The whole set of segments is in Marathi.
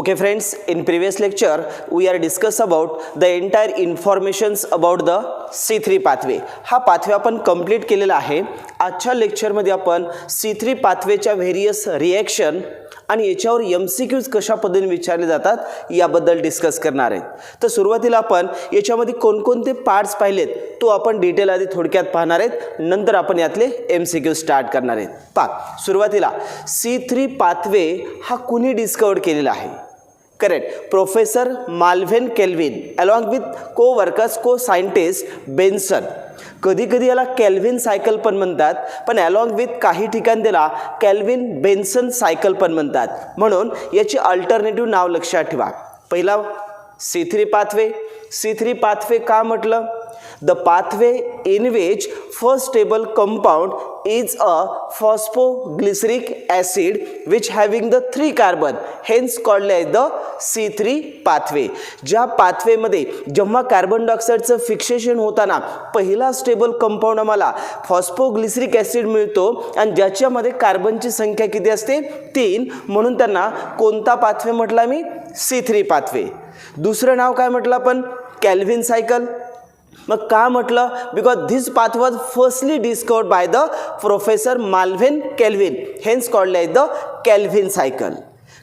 Okay friends, in previous lecture we are discuss about the entire informations about the C3 pathway. हा pathway आपण complete केलेला आहे. आजच्या लेक्चर मध्ये आपण C3 pathway च्या व्हेरियस रिएक्शन आणि याच्यावर MCQs कशा पद्धतीने विचारले जातात याबद्दल डिस्कस करणार आहे. तर सुरुवातीला आपण याच्यामध्ये कोणकोणते पार्ट्स पाहिलेत तो आपण डिटेल आधी थोडक्यात पाहणार आहेत, नंतर आपण यातले MCQ स्टार्ट करणार आहेत. पहा, सुरुवातीला C3 पाथवे हा कुणी डिस्कवर केलेला आहे? Correct, professor Melvin Calvin along with co workers co scientist Benson. कधी कधी याला केल्विन सायकल पण म्हणतात, पण अलॉन्ग विथ काही ठिकाणी त्याला केल्विन बेन्सन सायकल पण म्हणतात. म्हणून याची अल्टरनेटिव्ह नाव लक्षात ठेवा. पहिला C3 पाथवे. C3 पाथवे का म्हटलं? The pathway in which first stable compound is a phosphoglyceric acid which having the 3 carbon, hence called as the C3 pathway. ज्या pathway मध्ये जेव्हा कार्बन डायऑक्साइडचं फिक्सेशन होताना पहिला स्टेबल कंपाऊंड आम्हाला फॉस्फोग्लिसरिक ॲसिड मिळतो आणि ज्याच्यामध्ये कार्बनची संख्या किती असते? 3. म्हणून त्यांना कोणता पाथवे म्हटला मी? C3 pathway. दुसरं नाव काय म्हटलं आपण? Calvin cycle. मग का म्हटलं? Because this path was firstly discovered by the professor Melvin Calvin, hence called as the Calvin cycle.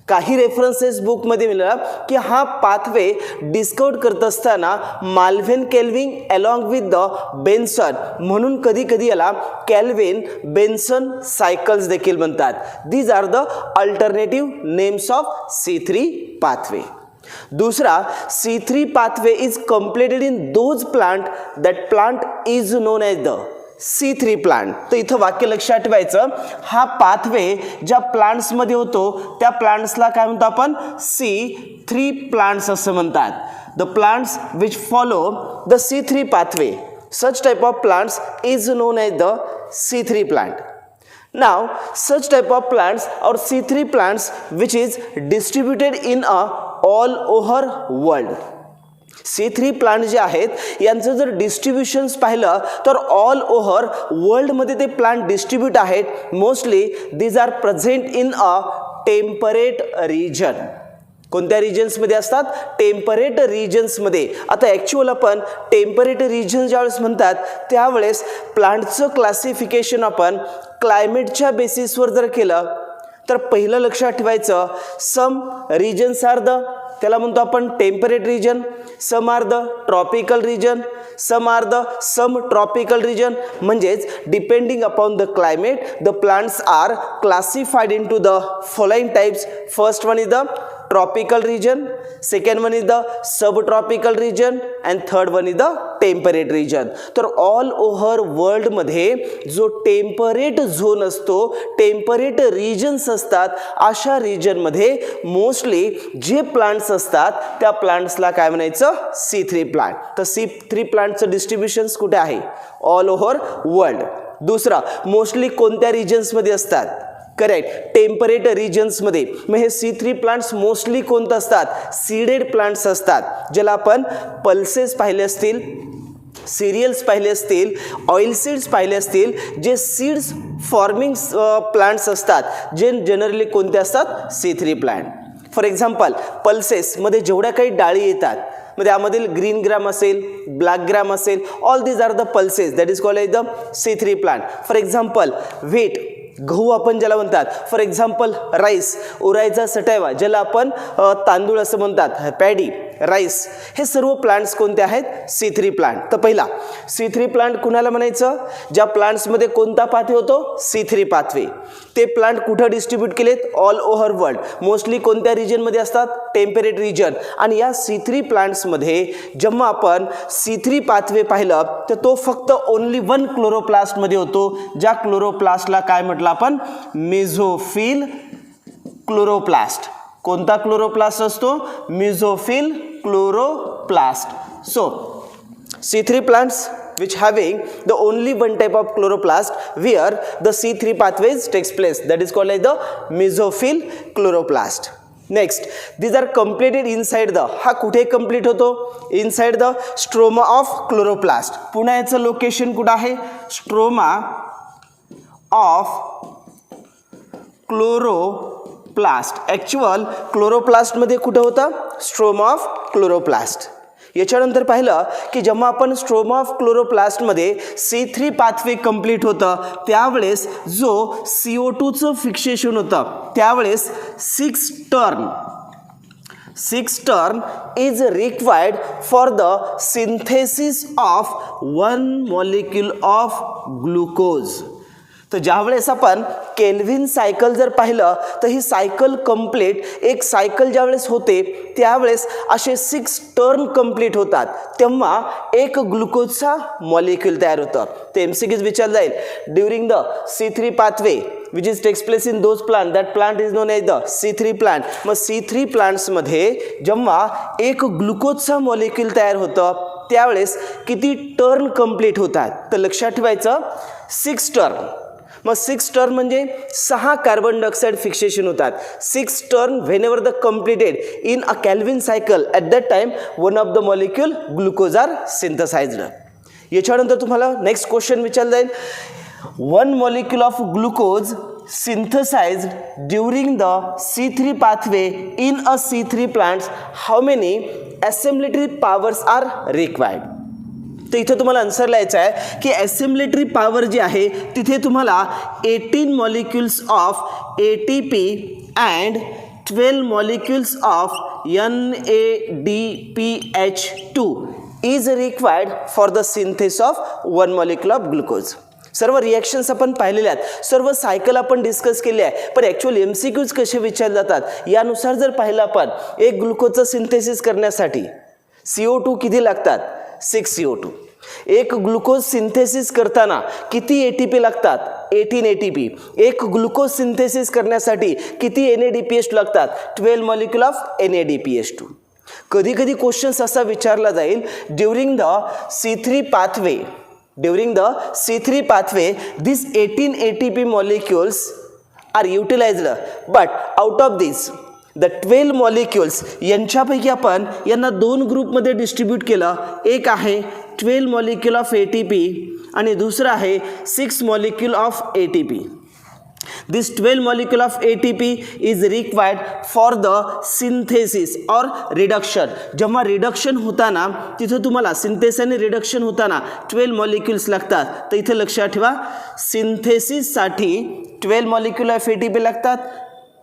काही रेफरन्सेस बुकमध्ये मिळाला की हा पाथवे डिस्कवर करत असताना Melvin Calvin along with the Benson, म्हणून कधी कधी याला केल्विन बेन्सन सायकल्स देखील म्हणतात. These are the alternative names of C3 pathway. दूसरा, C3 pathway is completed in those plant that plant is known as the C3 plant. तर इथं वाक्य लक्षात ठेवायचं, हा पाथवे ज्या प्लांट्स मध्ये होतो त्या प्लांट्सला काय म्हणतो आपण? C3 प्लांट्स असं म्हणतात. The plants which follow the C3 pathway, such type of plants is known as the C3 plant. Now such type of plants or C3 plants which is distributed in a all over world. C3 plant जे आहेत यांचं जर डिस्ट्रीब्युशन्स पाहिलं तर ऑल ओव्हर वर्ल्डमध्ये ते प्लांट डिस्ट्रीब्यूट आहेत. Mostly these are present in a temperate region. कोणत्या रिजन्समध्ये असतात? टेम्परेट रिजन्समध्ये. आता ॲक्च्युअल आपण टेम्परेट रिजन ज्यावेळेस म्हणतात त्यावेळेस प्लांटचं क्लासिफिकेशन आपण क्लायमेटच्या बेसिसवर जर केलं तर पहिलं लक्षात ठेवायचं, सम रिजन्स आर द, त्याला म्हणतो आपण temperate region. Some are the tropical region, some are the some tropical region. म्हणजेच depending upon the climate the plants are classified into the following types. First one is the tropical region, second one is the subtropical region and third one is the temperate region. तर ऑल ओव्हर वर्ल्ड मध्ये जो टेम्परेट झोन असतो, टेम्परेट रिजन्स असतात, अशा रिजन मध्ये मोस्टली जे प्लांट्स असतात त्या प्लांट्सला काय म्हणायचं? C3 plant. तर C3 प्लांटचं डिस्ट्रीब्युशन्स कुठे आहे? All over world. दुसरा, मोस्टली कोणत्या रिजन्स मध्ये असतात? करेक्ट, टेम्परेट रिजन्स मध्ये. मग हे C3 प्लांट्स मोस्टली कोणते असतात? सीडेड प्लांट्स असतात, ज्याला आपण पल्सेस पाहिले असतील, सिरियल्स पाहिले असतील, ऑइल सीड्स पाहिले असतील, जे सीड्स फॉर्मिंग प्लांट्स असतात, जे जनरली कोणते असतात? C3 plant. फॉर एक्झाम्पल, पल्सेसमध्ये जेवढ्या काही डाळी येतात मग त्यामधील ग्रीन ग्राम असेल, ब्लॅक ग्राम असेल, all these are the pulses, that is called as the C3 plant. For example, wheat, गहू आपण ज्याला म्हणतात. फॉर एक्झाम्पल, राईस, उरायचा सटैवा ज्याला आपण तांदूळ असं म्हणतात, पॅडी, राईस, हे सर्व प्लांट्स कोणते आहेत? C3 plant. तर पहिला C3 प्लांट कुणाला म्हणायचं? ज्या प्लांट्समध्ये कोणता पाथवे होतो? C3 pathway. ते प्लांट कुठं डिस्ट्रीब्यूट केलेत? All over world. मोस्टली कोणत्या रिजनमध्ये असतात? Temperate region. आणि या C3 प्लांट्समध्ये जेव्हा आपण C3 पाथवे पाहिलं तर तो फक्त ओनली 1 क्लोरोप्लास्टमध्ये होतो, ज्या क्लोरोप्लास्टला काय म्हटलं आपण? मेझोफिल क्लोरोप्लास्ट. कोणता क्लोरोप्लास्ट असतो? Mesophyll chloroplast. So C3 plants which having the only one type of chloroplast where the C3 pathways takes place, that is called as the mesophyll chloroplast. Next, these are completed inside the, हा कुठे कंप्लीट होतो? Inside the stroma of chloroplast. पुन्हा याचं लोकेशन कुठं आहे? Stroma of chloroplast. Actual क्लोरोप्लास्टमध्ये कुठं होतं? Stroma of chloroplast. याच्यानंतर पाहिलं की जेव्हा आपण स्ट्रोमा ऑफ क्लोरोप्लास्टमध्ये C3 पाथवे कंप्लीट होतं त्यावेळेस जो CO2चं फिक्सेशन होतं त्यावेळेस 6 turn is required for the synthesis of 1 molecule of glucose. तर ज्यावेळेस आपण केल्विन सायकल जर पाहिलं तर ही सायकल कंप्लीट एक सायकल ज्यावेळेस होते त्यावेळेस असे 6 टर्न कंप्लीट होतात तेव्हा एक ग्लुकोजचा मॉलिक्यूल तयार होतं. ते MCQs विचारलं जाईल during the C3 pathway which is takes place in those plant that plant is known as the C3 plant. मग C3 प्लांट्समध्ये जेव्हा एक ग्लुकोजचा मॉलिक्यूल तयार होतं त्यावेळेस किती टर्न कंप्लीट होतात? तर लक्षात ठेवायचं 6 टर्न. मग 6 टर्न म्हणजे 6 कार्बन डायऑक्साईड फिक्सेशन होतात. 6 turn whenever the completed in a Calvin cycle at that time one of the molecule glucose are synthesised. याच्यानंतर तुम्हाला नेक्स्ट क्वेश्चन विचारलं जाईल 1 molecule of glucose synthesized during the C3 pathway in a C3 plants, how many assimilatory powers are required? तर इथं तुम्हाला आन्सर लिहायचं आहे की ॲसिमिलेटरी पॉवर जी आहे तिथे तुम्हाला 18 molecules of ATP and 12 molecules of NADPH2 is required for the synthesis of 1 molecule of glucose. सर्व रिॲक्शन्स आपण पाहिलेल्या आहेत, सर्व सायकल आपण डिस्कस केली आहे. पण ॲक्च्युअली MCQs कसे विचारले जातात यानुसार जर पाहिलं आपण एक ग्लुकोजचं सिंथेसिस करण्यासाठी CO2 किती लागतात? 6 CO2. एक ग्लुकोज सिंथेसिस करताना किती ATP लागतात? 18 ATP. एक ग्लुकोज सिंथेसिस करण्यासाठी किती NADPH लागतात? 12 molecule of NADPH2. कधी कधी क्वेश्चन्स असा विचारला जाईल during the C3 pathway. During the C3 pathway, these 18 ATP molecules are utilized, but out of these, the 12 molecules यांच्यापैकी आपण यांना 2 ग्रुपमध्ये डिस्ट्रीब्यूट केलं. एक आहे 12 molecule of ATP आणि दुसरं आहे 6 molecule of ATP. This 12 molecule of ATP is required for the synthesis or reduction. जेव्हा रिडक्शन होताना तिथं तुम्हाला सिंथेसिस आणि रिडक्शन होताना 12 molecules लागतात. तर इथे लक्षात ठेवा सिंथेसिससाठी 12 molecule of ATP लागतात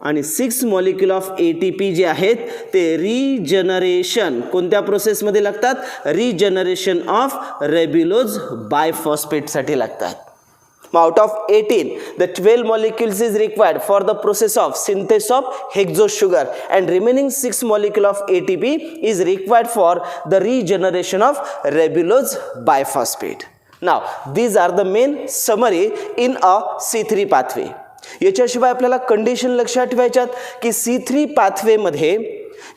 आणि 6 molecule of ATP जे आहेत ते रिजनरेशन कोणत्या प्रोसेसमध्ये लागतात? रिजनरेशन ऑफ रेब्युलोज बायफॉस्फेटसाठी लागतात. Out of 18, the 12 molecules is required for the process of synthesis of hexose sugar and remaining 6 molecule of ATP is required for the regeneration of ribulose biphosphate. Now, these are the main summary in a C3 pathway. याच्याशिवाय आपल्याला कंडिशन लक्षात ठेवायच्यात की C3 pathway मध्ये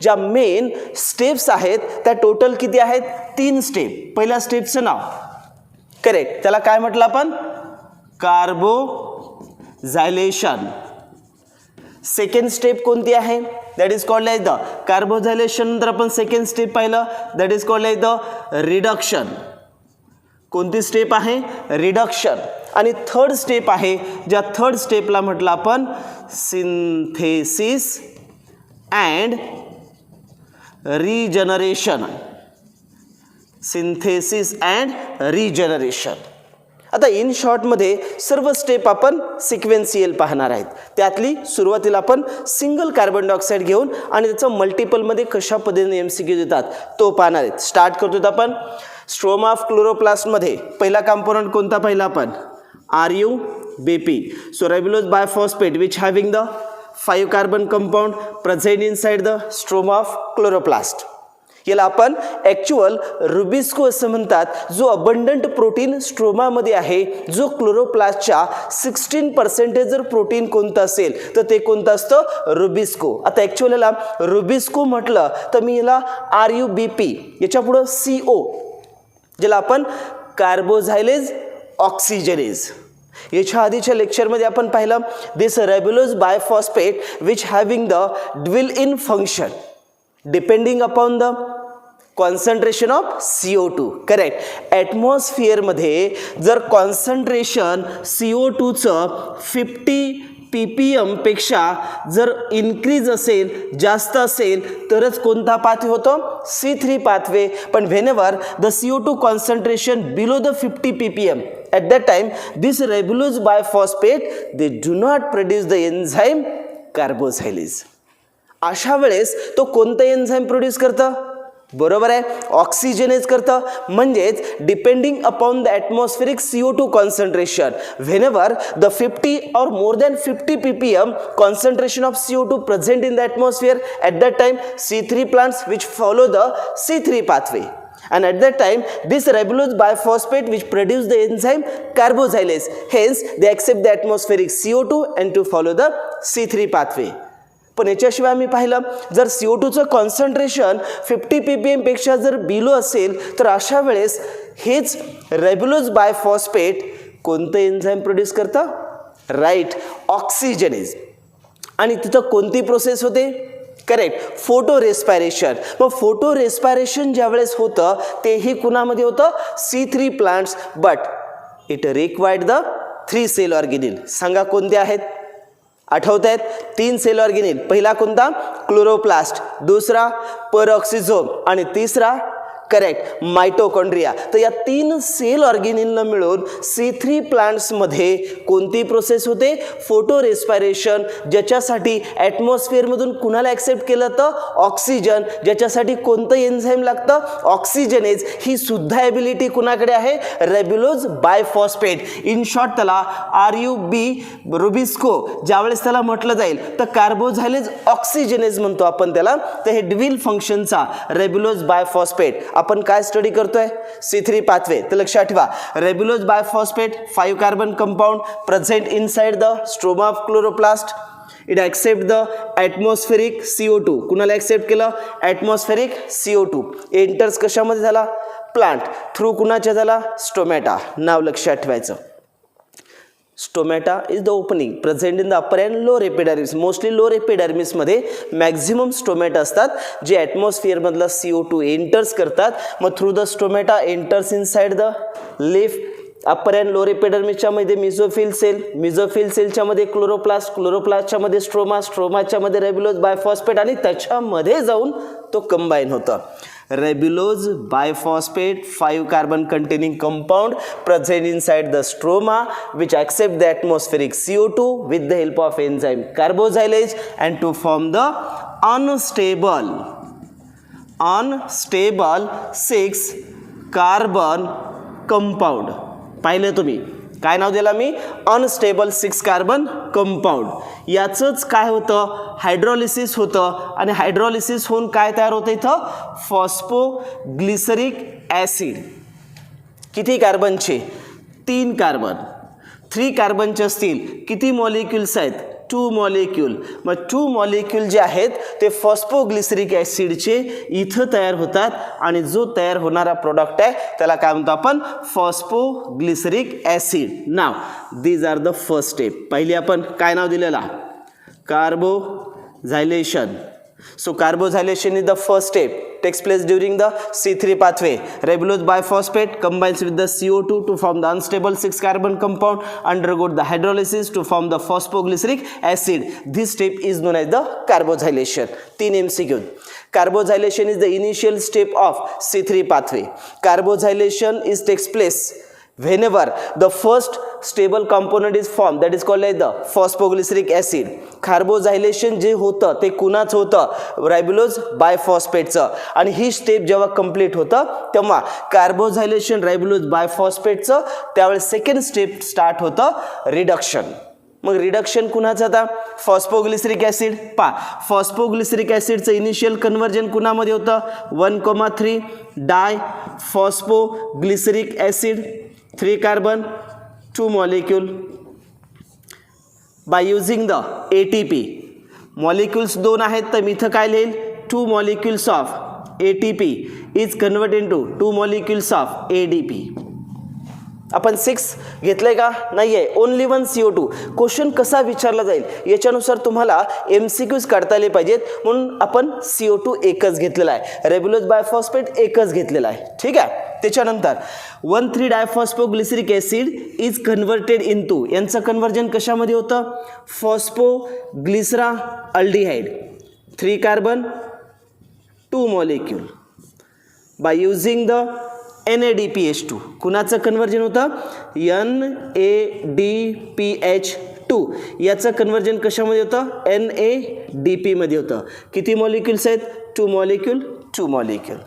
ज्या मेन स्टेप्स आहेत त्या टोटल किती आहेत? 3 स्टेप. पहिल्या स्टेपचं नाव करेक्ट, त्याला काय म्हटलं आपण? कार्बोझायलेशन. सेकंड स्टेप कोणती आहे? That is called like the carboxylation. नंतर आपण सेकंड स्टेप पाहिलं that is called like the reduction. कोणती स्टेप आहे? रिडक्शन. आणि थर्ड स्टेप आहे ज्या थर्ड स्टेपला म्हटलं आपण synthesis and regeneration. Synthesis and regeneration. आता इन शॉर्टमध्ये सर्व स्टेप आपण सिक्वेन्शियल पाहणार आहेत. त्यातली सुरुवातीला आपण सिंगल कार्बन डायऑक्साईड घेऊन आणि त्याचं मल्टिपलमध्ये कशा पद्धतीने MCQ देतात तो पाहणार आहेत. स्टार्ट करतो आपण स्ट्रोमा ऑफ क्लोरोप्लास्टमध्ये पहिला कंपोनंट कोणता पाहिला आपण? RuBP. So ribulose biphosphate which having the 5 carbon compound present inside the stroma of chloroplast. याला आपण ॲक्च्युअल रुबिस्को असं म्हणतात. जो अबंडंट प्रोटीन स्ट्रोमामध्ये आहे जो क्लोरोप्लास्टच्या 16% जर प्रोटीन कोणतं असेल तर ते कोणतं असतं? रुबिस्को. आता ॲक्च्युअल याला रुबिस्को म्हटलं तर मी याला RuBP याच्यापुढं CO ज्याला आपण कार्बोझायलेज ऑक्सिजनेज. याच्या आधीच्या लेक्चरमध्ये आपण पाहिलं this ribulose biphosphate which having the dual in function depending upon the concentration of CO2. Correct. ॲटमॉस्फिअरमध्ये जर कॉन्सन्ट्रेशन CO2चं 50 ppm पेक्षा जर इन्क्रीज असेल, जास्त असेल तरच कोणता पाथवे होतो, C3 पाथवे. पण whenever the CO2 concentration below the 50 ppm, at that time this ribulose biphosphate they do not produce the enzyme कार्बोझायलेज. अशा वेळेस तो कोणतं एन्झाईम प्रोड्यूस करतं, बरोबर आहे, ऑक्सिजनेज करतं. म्हणजेच depending upon the atmospheric CO2 concentration, whenever the 50 or more than 50 ppm concentration of CO2 present in the atmosphere, at that time C3 plants which follow the C3 pathway, and at that time this ribulose biphosphate which produce the enzyme carboxylase, hence they accept the atmospheric CO2 and to follow the C3 pathway. पण याच्याशिवाय आम्ही पाहिलं, जर CO2चं कॉन्सन्ट्रेशन 50 ppm पेक्षा जर बिलो असेल तर अशा वेळेस हेच रेब्युलोज बायफॉस्फेट कोणतं एन्झाईम प्रोड्यूस करतं, राईट, ऑक्सिजनेज. आणि तिथं कोणती प्रोसेस होते, करेक्ट, फोटो रेस्पायरेशन. मग फोटो रेस्पायरेशन ज्यावेळेस होतं तेही कुणामध्ये होतं, C3 plants, but it required the 3 cell organelle. सांगा कोणते आहेत, आठवत आहेत, 3 सेल ऑर्गेनिल. पहिला कोणता, क्लोरोप्लास्ट, दुसरा परऑक्सिझोम आणि तिसरा करेक्ट मायटोकॉन्ड्रिया. तर या 3 सेल ऑर्गेनिलनं मिळून C3 प्लांट्समध्ये कोणती प्रोसेस होते, फोटो रेस्पायरेशन, ज्याच्यासाठी ॲटमॉस्फिअरमधून कुणाला ॲक्सेप्ट केलं तर ऑक्सिजन, ज्याच्यासाठी कोणतं एन्झाईम लागतं, ऑक्सिजनेज. ही सुद्धा ॲबिलिटी कुणाकडे आहे, रेब्युलोज बायफॉस्फेट. इन शॉर्ट त्याला रुबिस्को ज्यावेळेस त्याला म्हटलं जाईल तर कार्बोझायलेज ऑक्सिजनेज म्हणतो आपण त्याला. तर हे ड्युअल फंक्शनचा रेब्युलोज बायफॉस्फेट आपण काय स्टडी करतोय, C3 पाथवे. तर लक्षात ठेवा, रेब्युलोज बायफॉस्फेट 5 carbon compound present inside the stroma of chloroplast. It accept the atmospheric CO2. कुणाला ॲक्सेप्ट केलं, ॲटमॉस्फेरिक CO2. एंटर्स कशामध्ये झाला, प्लांट थ्रू कुणाच्या झाला, स्टोमॅटा. नाव लक्षात ठेवायचं, stomata is the opening present in the upper and lower epidermis. Mostly lower एपिडर्मिसमध्ये मॅक्झिमम स्टोमॅटा असतात जे ॲटमॉस्फिअरमधला CO2 एंटर्स करतात. मग through the stomata enters inside the leaf. Upper and lower एपिडर्मिसच्या मध्ये मिझोफिल सेल, मिझोफिल सेलच्या मध्ये क्लोरोप्लास्ट, क्लोरोप्लास्टच्या मध्ये स्ट्रोमा, स्ट्रोमाच्या मध्ये रेब्युलोज बायफॉस्फेट आणि त्याच्यामध्ये जाऊन तो कंबाईन होतं. Ribulose biphosphate 5 carbon containing compound present inside the stroma which accept the atmospheric CO2 with the help of enzyme carboxylase and to form the unstable 6 carbon compound. पाहिलं तुम्ही काय नाव दिलं मी, अनस्टेबल 6 कार्बन कंपाऊंड. याचंच काय होतं, हायड्रॉलिसिस होतं आणि हायड्रॉलिसिस होऊन काय तयार होतं इथं, फॉस्फोग्लिसरिक ॲसिड. किती कार्बनचे, 3 कार्बन. 3 कार्बनचे असतील किती मॉलिक्युल्स आहेत, 2 मॉलिक्यूल. मग 2 मॉलिक्यूल जे आहेत ते फॉस्फोग्लिसरिक ॲसिडचे इथं तयार होतात आणि जो तयार होणारा प्रोडक्ट आहे त्याला काय म्हणतो आपण, फॉस्फोग्लिसरिक ॲसिड. नाव these are the first step. पहिली आपण काय नाव दिलेला, कार्बोझायलेशन. So carboxylation is the first step, takes place during the C3 pathway. Ribulose biphosphate combines with the CO2 to form the unstable 6 carbon compound, undergoes the hydrolysis to form the phosphoglyceric acid. This step is known as the carboxylation. 3 MCQ. Carboxylation is the initial step of C3 pathway. Carboxylation takes place whenever the first stable component is formed, that is called as the phosphoglyceric acid. कार्बोझायलेशन जे होतं ते कुणाचं होतं, रायबुलोज बायफॉस्फेटचं. आणि ही स्टेप जेव्हा कंप्लीट होतं तेव्हा कार्बोझायलेशन रायबुलोज बायफॉस्फेटचं, त्यावेळेस सेकंड स्टेप स्टार्ट होतं रिडक्शन. मग रिडक्शन कुणाचं आता, फॉस्फोग्लिसरिक ॲसिड. फॉस्फोग्लिसरिक ॲसिडचं इनिशियल कन्व्हर्जन कुणामध्ये होतं, 1,3 di phosphoglyceric acid, 3 carbon 2 molecule. by using the ATP. Molecules 2 आहेत तर मी इथं काय लिहिल, 2 molecules of ATP is converted into 2 molecules of ADP. आपण 6 घेतलंय का? नाही आहे. Only 1 CO2. क्वेश्चन कसा विचारला जाईल याच्यानुसार तुम्हाला MCQs काढता आले पाहिजेत, म्हणून आपण CO2 एकच घेतलेला आहे, रेब्युलोज बायफॉस्फेट एकच घेतलेला आहे. ठीक आहे. त्याच्यानंतर 1,3-डायफॉस्फोग्लिसरिक ॲसिड इज कन्व्हर्टेड इनटू, यांचं कन्व्हर्जन कशामध्ये होतं? फॉस्फोग्लिसराल्डिहाइड 3 carbon 2 molecule by using the NADPH2. कुणाचं कन्व्हर्जन होतं? NADPH2. याचं कन्व्हर्जन कशामध्ये होतं? NADP मध्ये होतं. किती मॉलिक्युल्स आहेत? 2 मॉलिक्यूल 2 मॉलिक्यूल.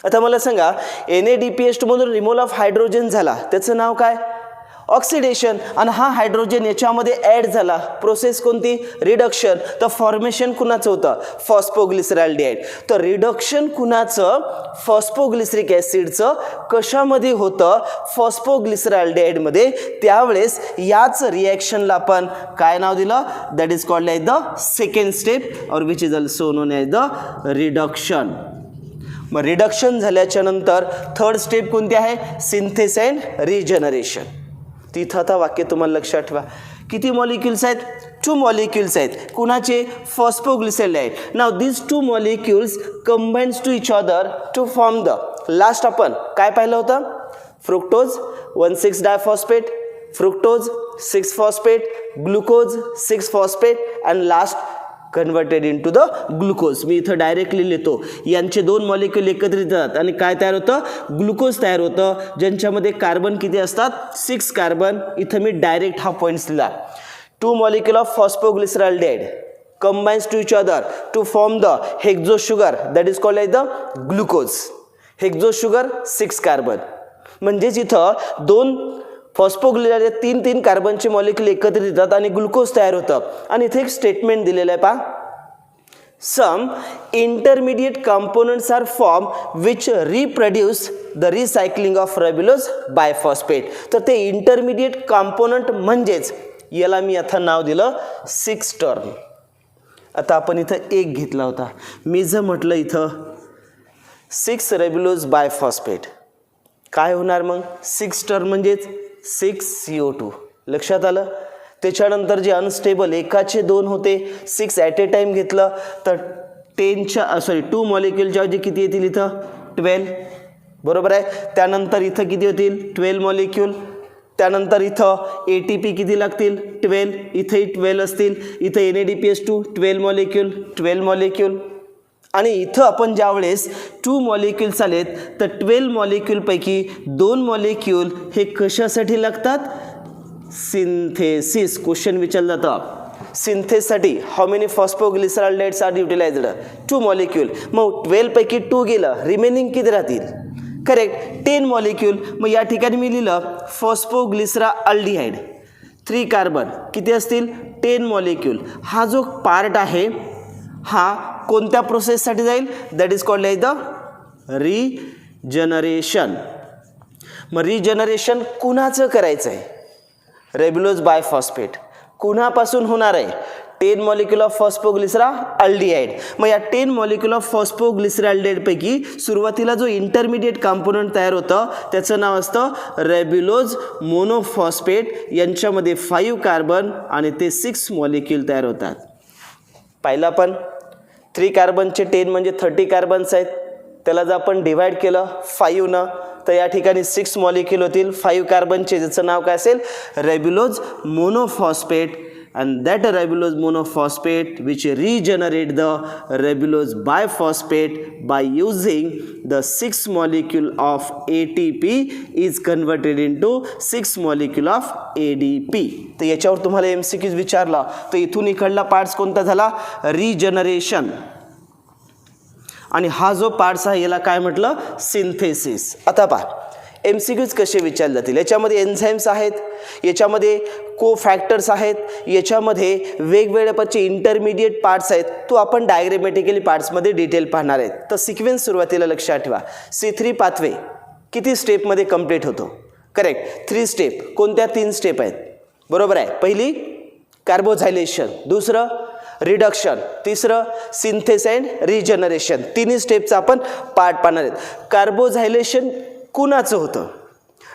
आता मला सांगा, NADPH2 मधून रिमूव्हल ऑफ हायड्रोजन झाला, त्याचं नाव काय? ऑक्सिडेशन. आणि हा हायड्रोजन याच्यामध्ये ॲड झाला, प्रोसेस कोणती? रिडक्शन. तर फॉर्मेशन कुणाचं होतं? फॉस्फोग्लिसरॅल्डिहाइड. तर रिडक्शन कुणाचं? फॉस्फोग्लिसरिक ॲसिडचं. कशामध्ये होतं? फॉस्फोग्लिसरॅल्डिहाइडमध्ये. त्यावेळेस याच रिॲक्शनला आपण काय नाव दिलं? That is called as the second step और which is also known as the reduction. मग रिडक्शन झाल्याच्या नंतर थर्ड स्टेप कोणती आहे? Synthesis and regeneration. तिथं आता वाक्य तुम्हाला लक्षात ठेवा. किती मॉलिक्युल्स आहेत? 2 मॉलिक्युल्स आहेत. कुणाचे? फॉस्फोग्लिसरॅल्डिहाइड. नाव this 2 molecules combines to each other to form the, last आपण काय पाहिलं होतं? Fructose one six diphosphate, fructose six phosphate, glucose six phosphate and last converted into the glucose. मी इथं डायरेक्टली लिहितो. यांचे 2 मॉलिक्यूल एकत्रित येतात आणि काय तयार होतं? ग्लुकोज तयार होतं, ज्यांच्यामध्ये कार्बन किती असतात? 6 कार्बन. इथं मी डायरेक्ट हा पॉईंट्स लिहिला. 2 molecule of phosphoglyceraldehyde combines to each other to form the hexose sugar that is called as the glucose. Hexose sugar 6 carbon. म्हणजेच इथं 2 फॉस्फोग्लिसरॅल्डिहाइड 3 कार्बनचे मॉलिक्यूल एकत्रित येतात आणि ग्लुकोज तयार होतं. आणि इथे एक स्टेटमेंट दिलेलं आहे पहा. Some intermediate components are formed which reproduce the recycling of ribulose biphosphate. तर ते इंटरमिडिएट कॉम्पोनंट म्हणजेच याला मी आता नाव दिलं 6 टर्न. आता आपण इथं एक घेतला होता. मी जर म्हटलं इथं 6 रेब्युलोज बायफॉस्फेट, काय होणार मग? 6 टर्न म्हणजेच 6 CO2. लक्षात आलं? त्याच्यानंतर जे अनस्टेबल एकाचे 2 होते, 6 ॲट ए टाईम घेतलं तर 2 मॉलिक्यूलच्या ऐवजी किती येतील इथं? 12. बरोबर आहे. त्यानंतर इथं किती होतील? 12 मॉलिक्यूल. त्यानंतर इथं ATP किती लागतील? 12. इथेही 12 असतील. इथं NADPH2 12 मॉलिक्यूल 12 मॉलिक्यूल. आणि इथं आपण ज्यावेळेस 2 मॉलिक्यूल्स आलेत तर 12 मॉलिक्यूलपैकी 2 मॉलिक्यूल हे कशासाठी लागतात? सिंथेसिस. क्वेश्चन विचारलं जातं सिंथेससाठी हाऊ मेनी फॉस्फोग्लिसरॅल्डिहाइड्स आर युटिलाइज्ड? 2 मॉलिक्यूल. मग 12 पैकी 2 गेलं, रिमेनिंग किती राहतील? Correct 10 molecule. मग या ठिकाणी मी लिहिलं फॉस्फोग्लिसरॅल्डिहाइड 3 कार्बन किती असतील? 10 मॉलिक्यूल. हा जो पार्ट आहे हा कोणत्या प्रोसेससाठी जाईल? That is called as the regeneration. मग रिजनरेशन कुणाचं करायचं आहे? रेब्युलोज बायफॉस्फेट. कुणापासून होणार आहे? 10 मॉलिक्यूल ऑफ फॉस्फोग्लिसरॅल्डिहाइड. मग या 10 मॉलिक्यूल ऑफ फॉस्फोग्लिसरॅल्डिहाइड पैकी सुरुवातीला जो इंटरमिडिएट कॉम्पोनंट तयार होतं त्याचं नाव असतं रेब्युलोज मोनोफॉस्फेट. यांच्यामध्ये 5 कार्बन आणि ते 6 मॉलिक्यूल तयार होतात. पाहिलं आपण 3 कार्बनचे 10 म्हणजे 30 कार्बन्स आहेत. त्याला जर आपण डिवाइड केलं 5 न तर या ठिकाणी 6 मॉलिक्यूल होतील 5 कार्बनचे, ज्याचं नाव काय असेल? रेब्युलोज monophosphate. and that ribulose monophosphate which regenerate the ribulose biphosphate by using the 6 molecule of ATP is converted into 6 molecule of ADP. तर याच्यावर तुम्हाला MCQs विचारला तर इथून इकडला पार्ट्स कोणता झाला? रिजनरेशन. आणि हा जो पार्ट्स आहे याला काय म्हटलं? सिंथेसिस. आता पहा MCQs कसे विचारले जातील. याच्यामध्ये एन्झाईम्स आहेत, याच्यामध्ये कोफॅक्टर्स आहेत, याच्यामध्ये वेगवेगळ्या प्रकारचे इंटरमिडिएट पार्ट्स आहेत. तो आपण डायग्रामॅटिकली पार्ट्समध्ये डिटेल पाहणार आहेत. तर सिक्वेन्स सुरुवातीला लक्षात ठेवा. C3 पाथवे किती स्टेपमध्ये कंप्लीट होतो? Correct 3 step. कोणत्या 3 स्टेप आहेत? बरोबर आहे. पहिली कार्बोझायलेशन, दुसरं रिडक्शन, तिसरं सिंथेस अँड रिजनरेशन. तिन्ही स्टेपचा आपण पार्ट पाहणार आहेत. कार्बोझायलेशन कुणाचं होतं?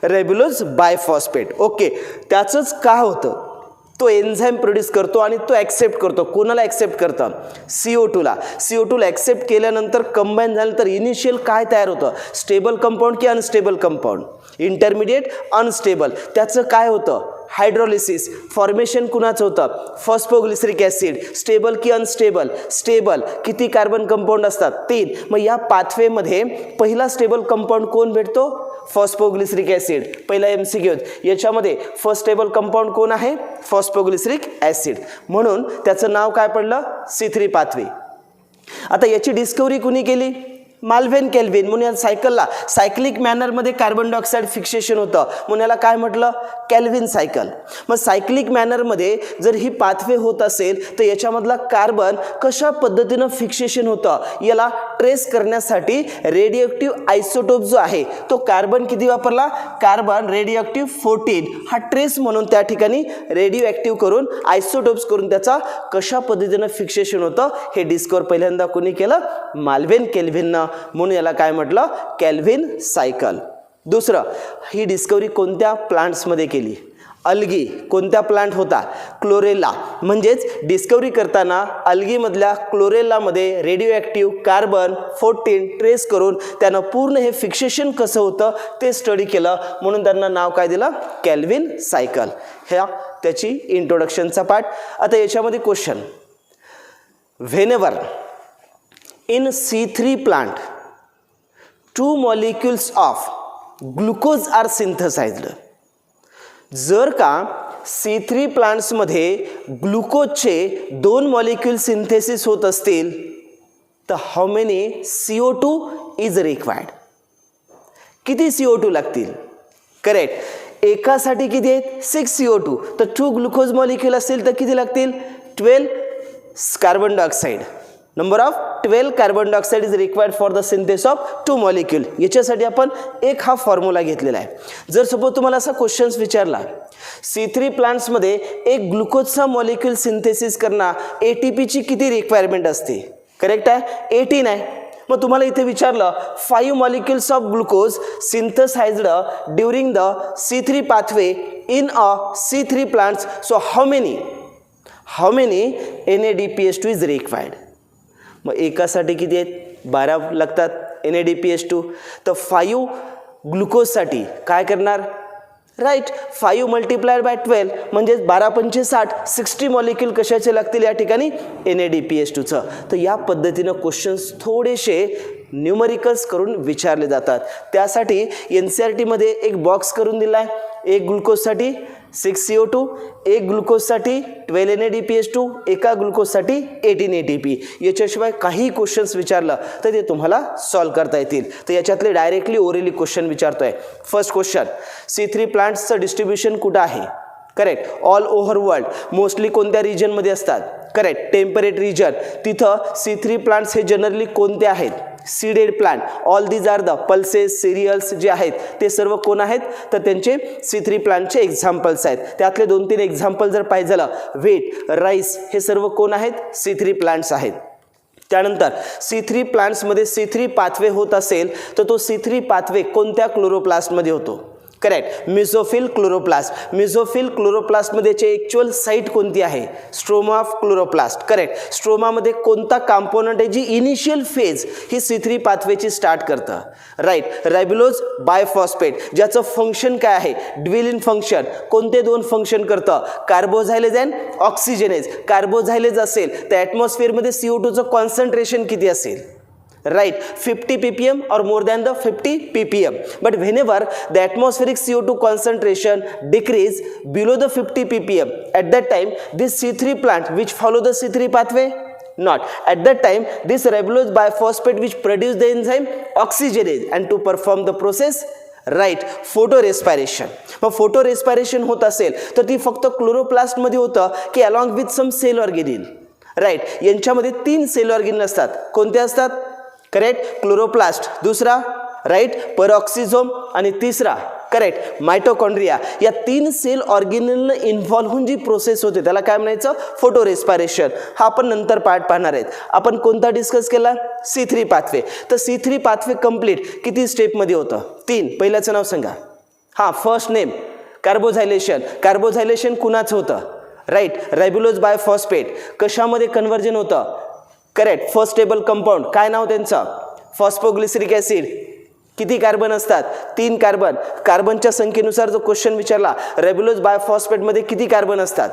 रेब्युलोज बायफॉस्फेट. ओके, त्याचंच का होतं, तो एन्झाईम प्रोड्यूस करतो आणि तो ॲक्सेप्ट करतो. कोणाला ॲक्सेप्ट करतं? CO2ला. CO2ला ॲक्सेप्ट केल्यानंतर कंबाईन झाल्यानंतर इनिशियल काय तयार होतं? स्टेबल कंपाऊंड की अनस्टेबल कंपाऊंड? Intermediate unstable. त्याचं काय होतं? हायड्रोलिसिस. फॉर्मेशन कुणाचं होतं? Phosphoglyceric acid. स्टेबल की अनस्टेबल? स्टेबल. किती कार्बन कंपाऊंड असतात? 3. मग या पाथवेमध्ये पहिला स्टेबल कंपाऊंड कोण भेटतो? Phosphoglyceric acid. पहिला MCQ. याच्यामध्ये फर्स्ट स्टेबल कंपाऊंड कोण आहे? Phosphoglyceric acid. म्हणून त्याचं नाव काय पडलं? C3 pathway. आता याची डिस्कवरी कुणी केली? माल्व्हेन केल्विन. म्हणून या सायकलला सायक्लिक मॅनरमध्ये कार्बन डायऑक्साईड फिक्सेशन होतं म्हणून याला काय म्हटलं? Kelvin cycle. मग सायक्लिक मॅनरमध्ये जर ही पाथवे होत असेल तर याच्यामधला कार्बन कशा पद्धतीनं फिक्सेशन होतं याला ट्रेस करण्यासाठी रेडिओएक्टिव्ह आयसोटोप जो आहे तो कार्बन किती वापरला? कार्बन रेडिओएक्टिव्ह 14 हा ट्रेस म्हणून त्या ठिकाणी रेडिओएक्टिव्ह करून आयसोटोप्स करून त्याचा कशा पद्धतीनं फिक्सेशन होतं हे डिस्कवर पहिल्यांदा कोणी केलं? माल्व्हेन केल्विननं. म्हणून याला काय म्हटलं? Kelvin cycle. दुसरं, ही डिस्कवरी कोणत्या प्लांट्समध्ये केली? अल्गी. कोणत्या प्लांट होता? क्लोरेला. म्हणजेच डिस्कवरी करताना अल्गीमधल्या क्लोरेलामध्ये रेडिओएक्टिव्ह कार्बन 14 ट्रेस करून त्यानं पूर्ण हे फिक्सेशन कसं होतं ते स्टडी केलं म्हणून त्यांना नाव काय दिलं? Kelvin cycle. ह्या त्याची इंट्रोडक्शनचा पार्ट. आता याच्यामध्ये question, whenever in C3 plant 2 molecules of glucose are synthesized. जर का C3 प्लांट्समध्ये ग्लुकोजचे 2 मॉलिक्यूल सिंथेसिस होत असतील तर how many CO2 is required? किती CO2 लागतील? करेक्ट. एकासाठी किती आहेत? 6 CO2. तर 2 ग्लुकोज मॉलिक्यूल असतील तर किती लागतील? 12 carbon dioxide. Number of 12 carbon dioxide is required for the synthesis of 2 molecule. याच्यासाठी आपण एक हा फॉर्म्युला घेतलेला आहे. जर सपोज तुम्हाला असा क्वेश्चन्स विचारला, C3 प्लांट्समध्ये एक ग्लुकोजचा मॉलिक्यूल सिंथेसिस करणं ATPची किती रिक्वायरमेंट असते? करेक्ट आहे, 18 आहे. मग तुम्हाला इथे विचारलं 5 molecules of glucose synthesised during the C3 pathway in a C3 plants. So how many NADPH2 is required? मग एकासाठी किती आहेत? 12 लागतात NADPH2. तर 5 ग्लुकोजसाठी काय करणार? राईट, 5 मल्टिप्लायड बाय 12 म्हणजे 12 पंचे 60, 60 मॉलिक्यूल कशाचे लागतील या ठिकाणी? NADPH2चं. तर या पद्धतीनं क्वेश्चन्स थोडेसे न्यूमरिकल्स करून विचारले जातात. त्यासाठी NCERTमध्ये एक बॉक्स करून दिला आहे. एक ग्लुकोजसाठी 6 CO2, एक ग्लुकोजसाठी 12 NADPH2, एका ग्लुकोजसाठी 18 ATP. याच्याशिवाय काही क्वेश्चन्स विचारलं तर ते तुम्हाला सॉल्व करता येतील. तर याच्यातले डायरेक्टली ओरली क्वेश्चन विचारतोय. फर्स्ट क्वेश्चन, C3 प्लांट्सचं डिस्ट्रीब्युशन कुठं आहे? Correct. All over world. Mostly कोणत्या रिजनमध्ये असतात? Correct, temperate region. तिथं C3 प्लांट्स हे जनरली कोणते आहेत? Seeded plant. All these are the pulses, cereals जे आहेत ते सर्व कोण आहेत? तर त्यांचे C3 प्लांटचे एक्झाम्पल्स आहेत. त्यातले 2-3 एक्झाम्पल जर पाहिजे झालं, व्हीट, राईस हे सर्व कोण आहेत? C3 प्लांट्स आहेत. त्यानंतर C3 प्लांट्समध्ये C3 पाथवे होत असेल तर तो C3 पाथवे कोणत्या क्लोरोप्लास्टमध्ये होतो? Correct, mesophyll chloroplast. मिझोफिल क्लोरोप्लास्टमध्येची ॲक्च्युअल साईट कोणती आहे? Stroma of chloroplast. करेक्ट. स्ट्रोमामध्ये कोणता कंपोनंट आहे जी इनिशियल फेज ही C3 पाथवेची स्टार्ट करतं? राईट, रायबुलोज बायफॉस्फेट, ज्याचं फंक्शन काय आहे? Dual in function. कोणते 2 फंक्शन करतं? कार्बोझायलेज अँड ऑक्सिजनेज. कार्बोझायलेज असेल तर ॲटमॉस्फिअरमध्ये CO2चं कॉन्सन्ट्रेशन किती असेल? Right, 50 ppm or more than the 50 ppm. But whenever the atmospheric CO2 concentration decrease below the 50 ppm, at that time this C3 plant which follow the C3 pathway? Not. At that time this ribulose biphosphate which produce the enzyme oxygenase and to perform the process, right, photorespiration. मग फोटो रेस्पायरेशन होत असेल तर ती फक्त क्लोरोप्लास्टमध्ये होतं की along with some cell organelle? Right, यांच्यामध्ये 3 सेल ऑर्गेनिल असतात. कोणते असतात? Correct, chloroplast. दुसरा राईट, पेरॉक्सिझोम. आणि तिसरा करेक्ट, मायटोकॉन्ड्रिया. या 3 सेल ऑर्गेनिलनं इन्व्हॉल्व होऊन जी प्रोसेस होते त्याला काय म्हणायचं? Photo respiration. हा आपण नंतर पार्ट पाहणार आहेत. आपण कोणता डिस्कस केला? C3 pathway. तर C3 पाथवे कंप्लीट किती स्टेपमध्ये होतं? 3. पहिल्याचं नाव सांगा. हां, फर्स्ट नेम कार्बोझायलेशन. कार्बोझायलेशन कुणाचं होतं? Right, ribulose बायफॉस्फेट. कशामध्ये कन्व्हर्जन होतं? Correct, first stable compound. काय नाव त्यांचं? Phosphoglyceric acid. किती कार्बन असतात? 3 कार्बन. कार्बनच्या संख्येनुसार जो क्वेश्चन विचारला, रेब्युलोज बायफॉस्फेटमध्ये किती कार्बन असतात?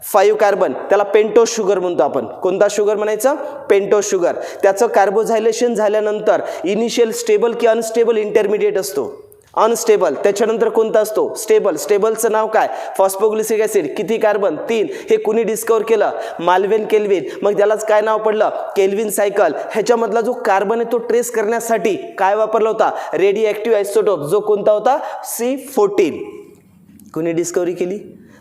5 कार्बन. त्याला पेंटोज शुगर म्हणतो आपण. कोणता शुगर म्हणायचं? Pentose sugar. त्याचं कार्बोझायलेशन झाल्यानंतर इनिशियल स्टेबल की अनस्टेबल इंटरमिडिएट असतो? अनस्टेबल. त्याच्यानंतर कोणता असतो? स्टेबल. स्टेबलचं नाव काय? Phosphoglyceric acid. किती कार्बन? 3. हे कुणी डिस्कवर केलं? माल्व्हेन केल्विन. मग त्यालाच काय नाव पडलं? Kelvin cycle. ह्याच्यामधला जो कार्बन आहे तो ट्रेस करण्यासाठी काय वापरला होता? Radio active isotope. जो कोणता होता? C14. कुणी डिस्कवरी केली?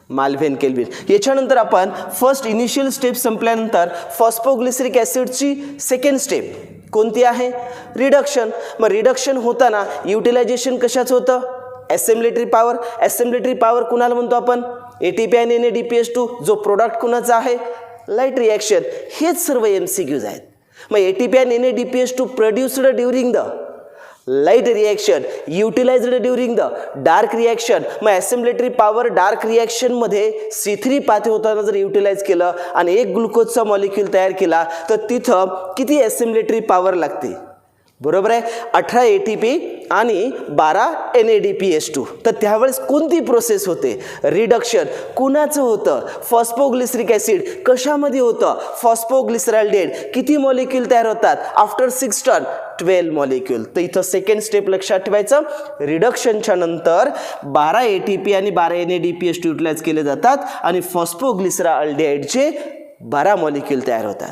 माल्व्हेन केल्विन. याच्यानंतर आपण फर्स्ट इनिशियल स्टेप संपल्यानंतर फॉस्फोग्लिसरिक ॲसिडची सेकंड स्टेप कोणती आहे? रिडक्शन. मग रिडक्शन होताना युटिलायझेशन कशाचं होतं? ॲसेम्बलेटरी पॉवर. ॲसेम्बलेटरी पॉवर कुणाला म्हणतो आपण? ATP आणि NADPH2. जो प्रोडक्ट कुणाचा आहे? Light reaction. हेच सर्व MCQs आहेत. मग ATP आणि NADPH2 produced during the light reaction, utilised during the dark reaction. मग ॲसेम्बलेटरी पॉवर डार्क रिॲक्शनमध्ये C3 पाथवे होताना जर युटिलाइज केलं आणि एक ग्लुकोजचा मॉलिक्यूल तयार केला तर तिथं किती ॲसेम्बलेटरी पॉवर लागते? बरोबर आहे, 18 ATP आणि 12 NADPH2. तर त्यावेळेस कोणती प्रोसेस होते? रिडक्शन. कुणाचं होतं? Phosphoglyceric acid. कशामध्ये होतं? फॉस्फोग्लिसरॉल्डेट. किती मॉलिक्यूल तयार होतात? After 6 turn 12 molecule. तर इथं सेकंड स्टेप लक्षात ठेवायचं. रिडक्शनच्या नंतर 12 ATP आणि 12 NADPH2 युटिलाइज केले जातात आणि फॉस्फोग्लिसरॉल्डेटचे 12 मॉलिक्यूल तयार होतात.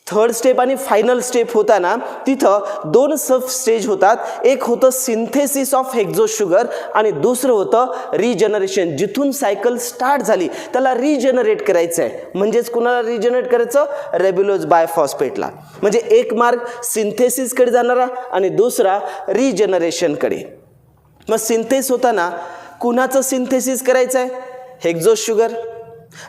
थर्ड स्टेप आणि फायनल स्टेप होताना तिथं 2 सब स्टेज होतात. एक होतं सिंथेसिस ऑफ हेक्झोज शुगर आणि दुसरं होतं रिजनरेशन. जिथून सायकल स्टार्ट झाली त्याला रिजनरेट करायचं आहे. म्हणजेच कुणाला रिजनरेट करायचं? रेब्युलोज बायफॉस्फेटला. म्हणजे एक मार्ग सिंथेसिसकडे जाणारा आणि दुसरा रिजनरेशनकडे. मग सिंथेसिस होताना कुणाचं सिंथेसिस करायचं आहे? हेक्झोज शुगर.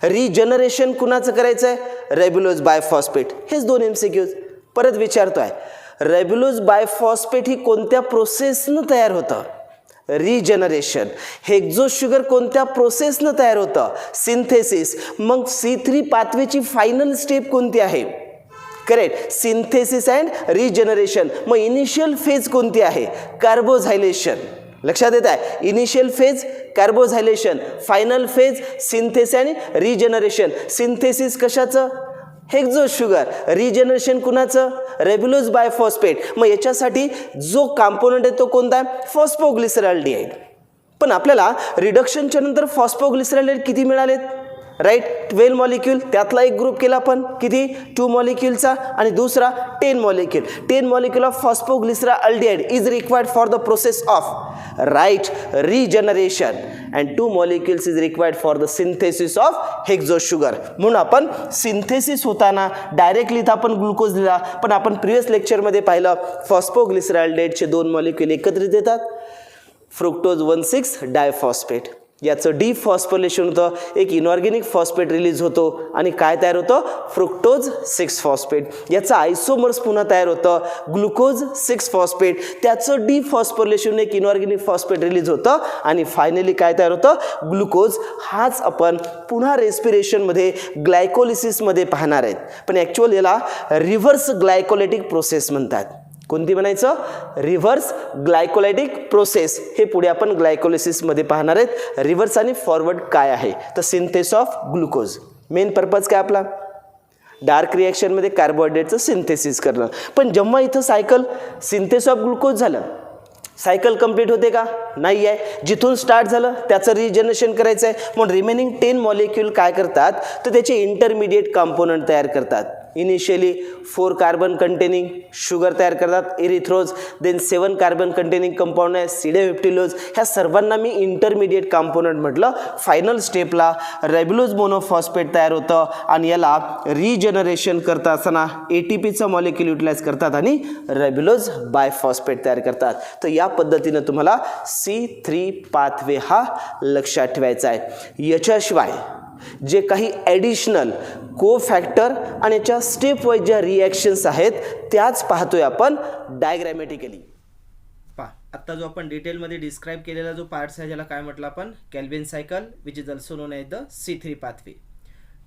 रिजनरेशन कुणाचं करायचं आहे? रेब्युलोज बायफॉस्फेट. हेच 2 MCQs. परत विचारतोय, रेब्युलोज बायफॉस्फेट ही कोणत्या प्रोसेसनं तयार होतं? रिजनरेशन. हेक्झोज शुगर कोणत्या प्रोसेसनं तयार होतं? सिंथेसिस. मग C3 पाथवेची फायनल स्टेप कोणती आहे? Correct, synthesis and regeneration. मग इनिशियल फेज कोणती आहे? कार्बोझायलेशन. लक्षात येत आहे? Initial phase carboxylation, final phase synthesis आणि रिजनरेशन. सिंथेसिस कशाचं? Hexose sugar. रिजनरेशन कुणाचं? रेब्युलोज बायफॉस्फेट. मग याच्यासाठी जो कंपोनंट आहे तो कोणता आहे? फॉस्फोग्लिसरॉल्डेट. पण आपल्याला रिडक्शनच्या नंतर फॉस्फोग्लिसरॉल्डेट किती मिळालेत? Right, 12 molecule. त्यातला एक ग्रुप केला आपण किती? 2 मॉलिक्यूलचा आणि दुसरा 10 molecule. 10 molecule of phosphoglyceraldehyde is required for the process of right regeneration and 2 molecules is required for the synthesis of hexose sugar. म्हणून आपण सिंथेसिस होताना डायरेक्टली इथं आपण ग्लुकोज दिला, पण आपण प्रिव्हियस लेक्चरमध्ये पाहिलं फॉस्फोग्लिसरॉल्डेटचे 2 मॉलिक्यूल एकत्रित येतात, फ्रुक्टोज 1,6 डायफॉस्फेट. याचं डिफॉस्फोरिलेशन होतं, एक इनऑर्गॅनिक फॉस्फेट रिलीज होतो आणि काय तयार होतं? Fructose 6 phosphate. याचं आयसोमर्स पुन्हा तयार होतं, ग्लुकोज 6 फॉस्फेट. त्याचं डिफॉस्फोरिलेशन एक इनऑर्गॅनिक फॉस्फेट रिलीज होतं आणि फायनली काय तयार होतं? ग्लुकोज. हाच आपण पुन्हा रेस्पिरेशनमध्ये ग्लायकोलिसिसमध्ये पाहणार आहेत. पण ॲक्च्युअल याला रिव्हर्स ग्लायकोलायटिक प्रोसेस म्हणतात. कोणती म्हणायचं? Reverse glycolytic process. हे पुढे आपण ग्लायकोलिसिसमध्ये पाहणार आहेत. रिव्हर्स आणि फॉरवर्ड काय आहे? तर synthesis of glucose. Main purpose काय आपला? डार्क रिॲक्शनमध्ये कार्बोहायड्रेटचं सिंथेसिस करणं. पण जेव्हा इथं सायकल सिंथेसिस ऑफ ग्लुकोज झालं, सायकल कंप्लीट होते का? नाही आहे. जिथून स्टार्ट झालं त्याचं रिजनरेशन करायचं आहे. म्हणून रिमेनिंग 10 मॉलिक्यूल काय करतात? तर त्याचे इंटरमिडिएट कंपोनंट तयार करतात. इनिशियली 4 कार्बन कंटेनिंग शुगर तयार करतात, erythrose. Then 7 carbon containing compound आहे सिडेफिप्टिलोज. ह्या सर्वांना मी इंटरमिडिएट कंपोनंट म्हटलं. फायनल स्टेपला रेब्युलोज मोनोफॉस्फेट तयार होतं आणि याला रिजनरेशन करता असताना ATPचं मॉलिक्यूल युटिलाइज करतात आणि रेब्युलोज बायफॉस्फेट तयार करतात. तर या पद्धतीनं तुम्हाला C3 पाथवे हा लक्षात ठेवायचा आहे. याच्याशिवाय जे काही ॲडिशनल को फॅक्टर आणि याच्या स्टेप वाईज ज्या रिॲक्शन्स आहेत त्याच पाहतोय आपण डायग्रॅमॅटिकली. पहा, आत्ता जो आपण डिटेलमध्ये डिस्क्राईब केलेला जो पार्ट्स आहे ज्याला काय म्हटलं आपण Calvin cycle which is also known as the C3 pathway.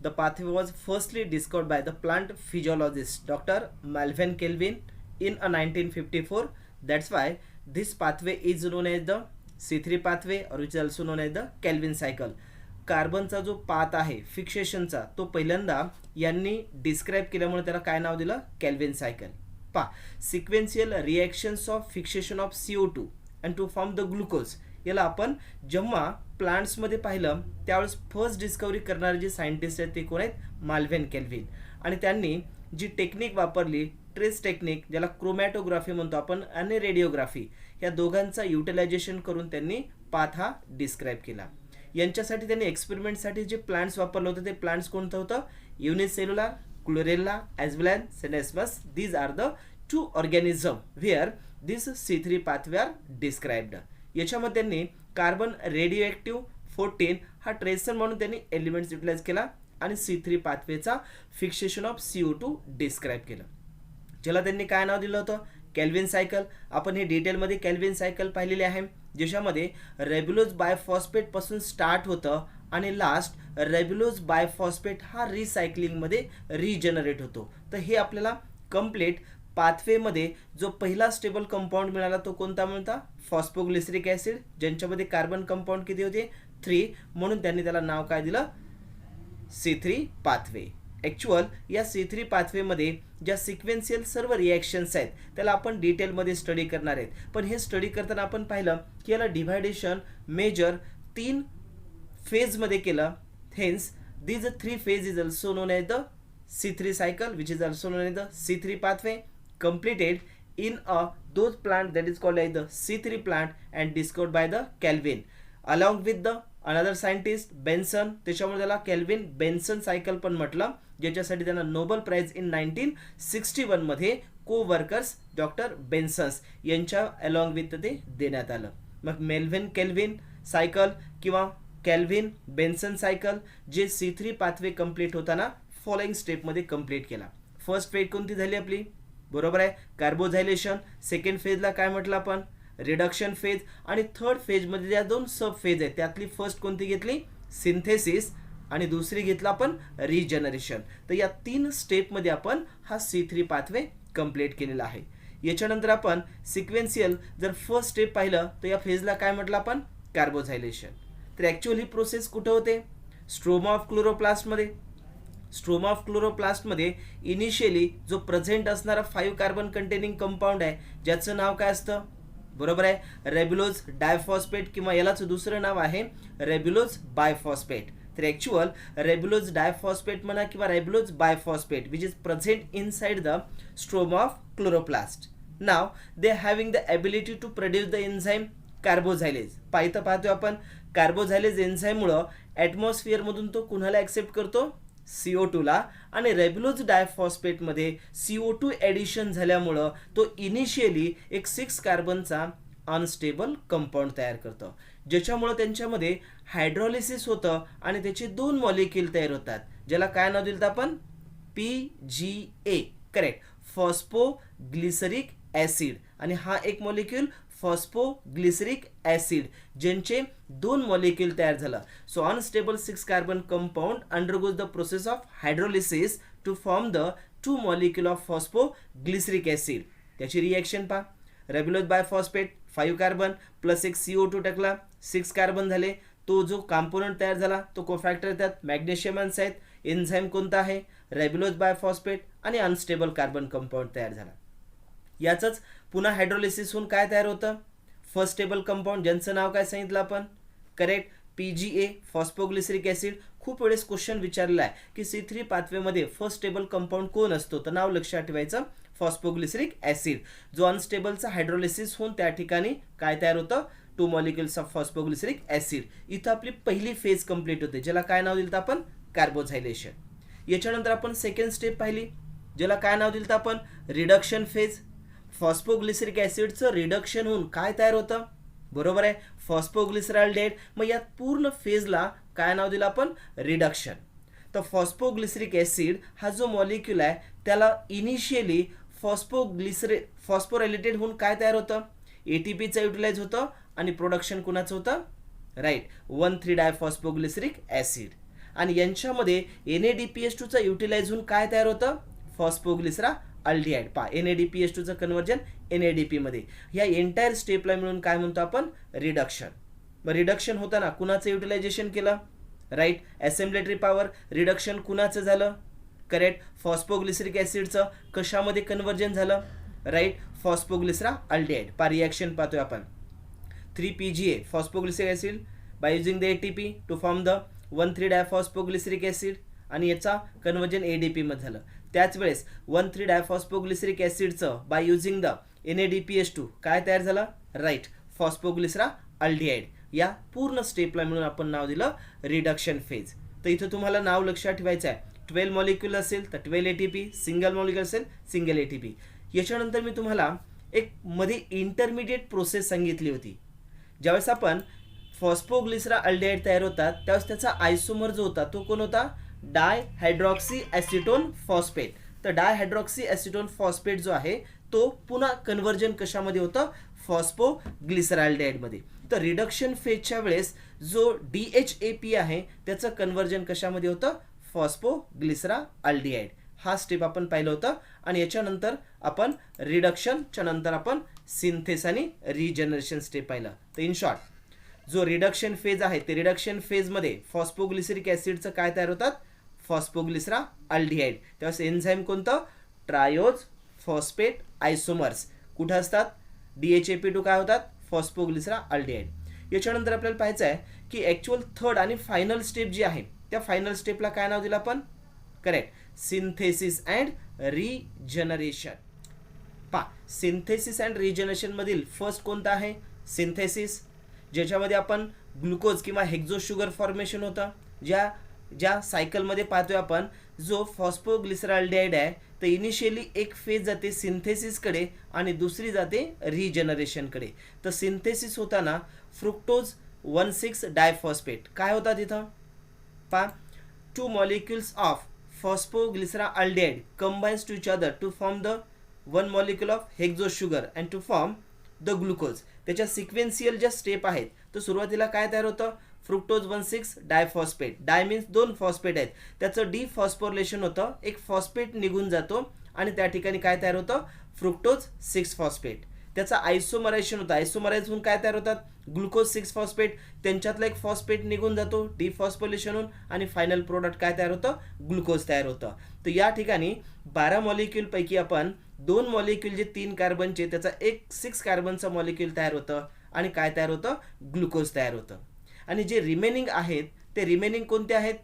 The pathway was firstly discovered by the plant physiologist Dr. Melvin Kelvin in 1954. That's why this pathway is known as the C3 pathway or which is also known as the Kelvin cycle. कार्बनचा जो पाथ आहे फिक्सेशनचा तो पहिल्यांदा यांनी डिस्क्राईब केल्यामुळे त्याला काय नाव दिलं केल्विन सायकल. पा sequential reactions of fixation of CO2 and to form the glucose याला आपण जेव्हा प्लांट्समध्ये पाहिलं त्यावेळेस फर्स्ट डिस्कवरी करणारे जे सायंटिस्ट आहेत ते कोण आहेत माल्व्हिन केल्विन. आणि त्यांनी जी टेक्निक वापरली ट्रेस टेक्निक ज्याला क्रोमॅटोग्राफी म्हणतो आपण आणि रेडिओग्राफी या दोघांचा युटिलायझेशन करून त्यांनी पाथ हा डिस्क्राईब केला. यांच्यासाठी त्यांनी एक्सपेरिमेंटसाठी जे प्लांट्स वापरलं होतं ते प्लांट्स कोणतं होतं unicellular chlorella as well as scenedesmus. These are the 2 organism where this C3 pathway are described. याच्यामध्ये त्यांनी कार्बन रेडिओ ॲक्टिव्ह 14 हा ट्रेसर म्हणून त्यांनी एलिमेंट्स युटिलाइज केला आणि C3 पाथवेचा fixation of CO2 describe केलं ज्याला त्यांनी काय नाव दिलं होतं केल्विन सायकल. आपण हे डिटेलमध्ये केल्विन सायकल पाहिलेली आहे ज्याच्यामध्ये रेब्युलोज बायफॉस्फेट पासून स्टार्ट होतं आणि लास्ट रेब्युलोज बायफॉस्फेट हा रिसायकलिंगमध्ये रिजनरेट होतो. तर हे आपल्याला कंप्लीट पाथवेमध्ये जो पहिला स्टेबल कंपाऊंड मिळाला तो कोणता म्हणता फॉस्फोग्लिसरिक ॲसिड ज्यांच्यामध्ये कार्बन कंपाऊंड किती होते 3 म्हणून त्यांनी त्याला नाव काय दिलं C3 पाथवे. ॲक्च्युअल या C3 पाथवेमध्ये ज्या सिक्वेन्शियल सर्व रिॲक्शन्स आहेत त्याला आपण डिटेलमध्ये स्टडी करणार आहेत. पण हे स्टडी करताना आपण पाहिलं की याला डिव्हायडेशन मेजर 3 फेजमध्ये केलं. Hence these 3 phase is also known as the C3 cycle which is also known as the C3 pathway completed in those plant that is called as the C3 plant and discovered by the Kelvin along with the another scientist Benson. त्याच्यामुळे त्याला केल्विन बेन्सन सायकल पण म्हटलं ज्याच्यासाठी त्यांना नोबेल प्राइज इन 1961 मध्ये को वर्कर्स डॉक्टर बेन्सन्स यांच्या अलॉंग विथ ते देण्यात आलं. मग मेल्विन केल्विन सायकल किंवा केल्विन बेन्सन सायकल जे C3 पाथवे कंप्लीट होताना फॉलोइंग स्टेपमध्ये कंप्लीट केला. फर्स्ट फेज कोणती झाली आपली बरोबर आहे कार्बोझायलेशन. सेकंड फेजला काय म्हटलं आपण रिडक्शन फेज आणि थर्ड फेजमध्ये ज्या 2 सब फेज आहेत त्यातली फर्स्ट कोणती घेतली सिंथेसिस आणि दुसरी घेतला आपण रिजनरेशन. तर या 3 स्टेपमध्ये आपण हा C3 पाथवे कंप्लीट केलेला आहे. याच्यानंतर आपण सिक्वेन्शियल जर फर्स्ट स्टेप पाहिलं तर या फेजला काय म्हटलं आपण कार्बोझायलेशन. तर ॲक्च्युअली ही प्रोसेस कुठे होते स्ट्रोमा ऑफ क्लोरोप्लास्टमध्ये. स्ट्रोमा ऑफ क्लोरोप्लास्टमध्ये इनिशियली जो प्रेझेंट असणारा 5 कार्बन कंटेनिंग कंपाऊंड आहे ज्याचं नाव काय असतं बरोबर आहे रेब्युलोज डायफॉस्फेट किंवा यालाच दुसरं नाव आहे रेब्युलोज बायफॉस्फेट. तर ॲक्च्युअल रेब्युलोज डायफॉस्फेट म्हणा किंवा ribulose biphosphate which is present inside the stroma of chloroplast. नाव they having the ability to produce the enzyme carboxylase. पाहतो आपण कार्बोझायलेज एन्झाईममुळं ॲटमॉस्फिअरमधून तो कुणाला ॲक्सेप्ट करतो CO2 ला आणि रेब्युलोज डायफॉस्फेटमध्ये CO2 ॲडिशन झाल्यामुळं तो इनिशियली एक 6 कार्बनचा अनस्टेबल कंपाऊंड तयार करतो ज्याच्यामुळं त्यांच्यामध्ये हायड्रोलिसिस होतं आणि त्याचे 2 मॉलिक्यूल तयार होतात ज्याला काय नाव दिलं आपण PGA करेक्ट फॉस्फोग्लिसरिक ॲसिड आणि हा एक मॉलिक्यूल फॉस्फोग्लिसरिक ॲसिड ज्यांचे 2 मॉलिक्यूल तयार झालं. So unstable 6 carbon compound undergoes the process of hydrolysis to form the 2 molecule of phosphoglyceric acid. त्याची रिॲक्शन पहा रेब्युलोज बायफॉस्फेट 5 कार्बन प्लस एक CO2 टाकला 6 कार्बन झाले. तो जो कंपोनंट तयार झाला तो कोफॅक्टर येतात मॅग्नेशियमन्स आहेत. एन्झाईम कोणता आहे रेब्युलोज बायफॉस्फेट आणि अनस्टेबल कार्बन कंपाऊंड तयार झाला. याचंच पुन्हा हायड्रोलिसिस होऊन काय तयार होतं फर्स्ट स्टेबल कंपाऊंड ज्यांचं नाव काय सांगितलं आपण करेक्ट PGA फॉस्फोग्लिसरिक ॲसिड. खूप वेळेस क्वेश्चन विचारला आहे की C3 पाथवेमध्ये फर्स्ट स्टेबल कंपाऊंड कोण असतो तर नाव लक्षात ठेवायचं फॉस्फोग्लिसरिक ॲसिड. जो अनस्टेबलचा हायड्रोलिसिस होऊन त्या ठिकाणी काय तयार होतं 2 मॉलिक्युल्स ऑफ फॉस्फोग्लिसरिक ॲसिड. इथं आपली पहिली फेज कंप्लीट होते ज्याला काय नाव दिलं आपण कार्बोझायलेशन. याच्यानंतर आपण सेकंड स्टेप पाहिली ज्याला काय नाव दिलं आपण रिडक्शन फेज. फॉस्फोग्लिसरिक ॲसिडचं रिडक्शन होऊन काय तयार होतं बरोबर आहे फॉस्फोग्लिसरॉल्डेट. मग या पूर्ण फेजला काय नाव दिलं आपण रिडक्शन. तर फॉस्फोग्लिसरिक ॲसिड हा जो मॉलिक्यूल आहे त्याला इनिशियली फॉस्फोरिलेटेड होऊन काय तयार होतं ATPचं युटिलाइज होतं आणि प्रोडक्शन कुणाचं होतं, राईट, 1,3 डायफॉस्फोग्लिसरिक ॲसिड. आणि यांच्यामध्ये NADPH2चं युटिलाइज होऊन काय तयार होतं, फॉस्फोग्लिसरा अल्डिहाइड. पहा NADPH2चं कन्वर्जन NADP मध्ये. ह्या एंटायर स्टेपला मिळून काय म्हणतो आपण, रिडक्शन. मग रिडक्शन होताना कुणाचं युटिलायझेशन केलं, राईट, असेंब्लेटरी पॉवर. रिडक्शन कुणाचं झालं, करेक्ट, फॉस्फोग्लिसरिक ॲसिडचं. कशामध्ये कन्वर्जन झालं, राईट, फॉस्फोग्लिसरा अल्डिहाइड. पहा रिॲक्शन पाहतोय आपण, 3PGA phosphoglyceric acid by using the ATP to form the 1,3 diphosphoglyceric acid आणि याचा कन्वर्जन ADP मध्ये झालं. त्याच वेळेस 1,3 डायफॉस्फोग्लिसरिक ॲसिडचं बाय युझिंग द NADPH2 काय तयार झालं, राईट, फॉस्फोग्लिसरा अल्डिहाइड. या पूर्ण स्टेपला मिळून आपण नाव दिलं रिडक्शन फेज. तर इथं तुम्हाला नाव लक्षात ठेवायचं आहे. 12 मॉलिक्युल असेल तर 12 ATP, सिंगल मॉलिक्युल असेल सिंगल ATP. याच्यानंतर मी तुम्हाला एक मध्ये इंटरमिडिएट प्रोसेस सांगितली होती. ज्यावेळेस आपण फॉस्फोग्लिसरा अल्डिहाइड तयार होतात त्यावेळेस त्याचा आयसोमर जो होता तो कोण होता, डायहायड्रॉक्सी ॲसिटोन फॉस्फेट. तर डायहायड्रॉक्सी ॲसिटोन फॉस्फेट जो आहे तो पुन्हा कन्वर्जन कशामध्ये होतं, फॉस्फोग्लिसराल्डिहाइड मध्ये. तर रिडक्शन फेजच्या वेळेस जो DHAP आहे त्याचं कन्वर्जन कशामध्ये होतं, फॉस्फोग्लिसरा अल्डिहाइड. हा स्टेप आपण पाहिलं होतं. आणि याच्यानंतर आपण रिडक्शनच्या नंतर आपण सिंथेस आणि रिजनरेशन स्टेप पाहिलं. तर इन शॉर्ट जो रिडक्शन फेज आहे ते रिडक्शन फेजमध्ये फॉस्फोग्लिसरिक ॲसिडचं काय तयार होतात, फॉस्फोग्लिसरा अल्डिहाइड. त्यावेळेस एन्झाईम कोणतं, ट्रायोज फॉस्फेट आयसोमर्स कुठं असतात, DHAP2 काय होतात, फॉस्फोग्लिसरा अल्डिहाइड. याच्यानंतर आपल्याला पाहायचं आहे की ॲक्च्युअल थर्ड आणि फायनल स्टेप जी आहे त्या फायनल स्टेपला काय नाव दिलं आपण, करेक्ट, सिंथेसिस अँड रिजनरेशन. पहा सिंथेसिस अँड रिजनरेशन मधील फर्स्ट कोणता आहे, सिंथेसिस, ज्याच्यामध्ये आपण ग्लुकोज किंवा हेक्झो शुगर फॉर्मेशन होतं. ज्या सायकलमध्ये पाहतोय आपण जो फॉस्फोग्लिसराल्डिहाइड आहे तर इनिशियली एक फेज जाते सिंथेसिसकडे आणि दुसरी जाते रिजनरेशनकडे. तर सिंथेसिस होताना फ्रुक्टोज 1,6 डायफॉस्फेट काय होता तिथं, पहा 2 molecules of phosphoglyceraldehyde combines to each other to form the 1 molecule of hexose sugar and to form the glucose. त्याच्या सिक्वेन्शियल ज्या स्टेप आहेत तर सुरुवातीला काय तयार होतं, फ्रुक्टोज 1,6 डायफॉस्फेट. डाय मीन्स 2 फॉस्फेट आहेत, त्याचं डिफॉस्फोरिलेशन होतं, एक फॉस्फेट निघून जातो आणि त्या ठिकाणी काय तयार होतं, फ्रुक्टोज 6 फॉस्फेट. त्याचा आयसोमरायझेशन होतं, आयसोमरायझ होऊन काय तयार होतात, ग्लुकोज 6 फॉस्फेट. त्यांच्यातला एक फॉस्फेट निघून जातो डिफॉस्फोरिलेशन होऊन आणि फायनल प्रोडक्ट काय तयार होतं, ग्लुकोज तयार होतं. तर या ठिकाणी 12 मॉलिक्यूल पैकी आपण 2 मॉलिक्यूल जे 3 कार्बनचे त्याचा एक 6 कार्बनचा मॉलिक्यूल तयार होतं आणि काय तयार होतं, ग्लुकोज तयार होतं. आणि जे रिमेनिंग आहेत ते रिमेनिंग कोणते आहेत,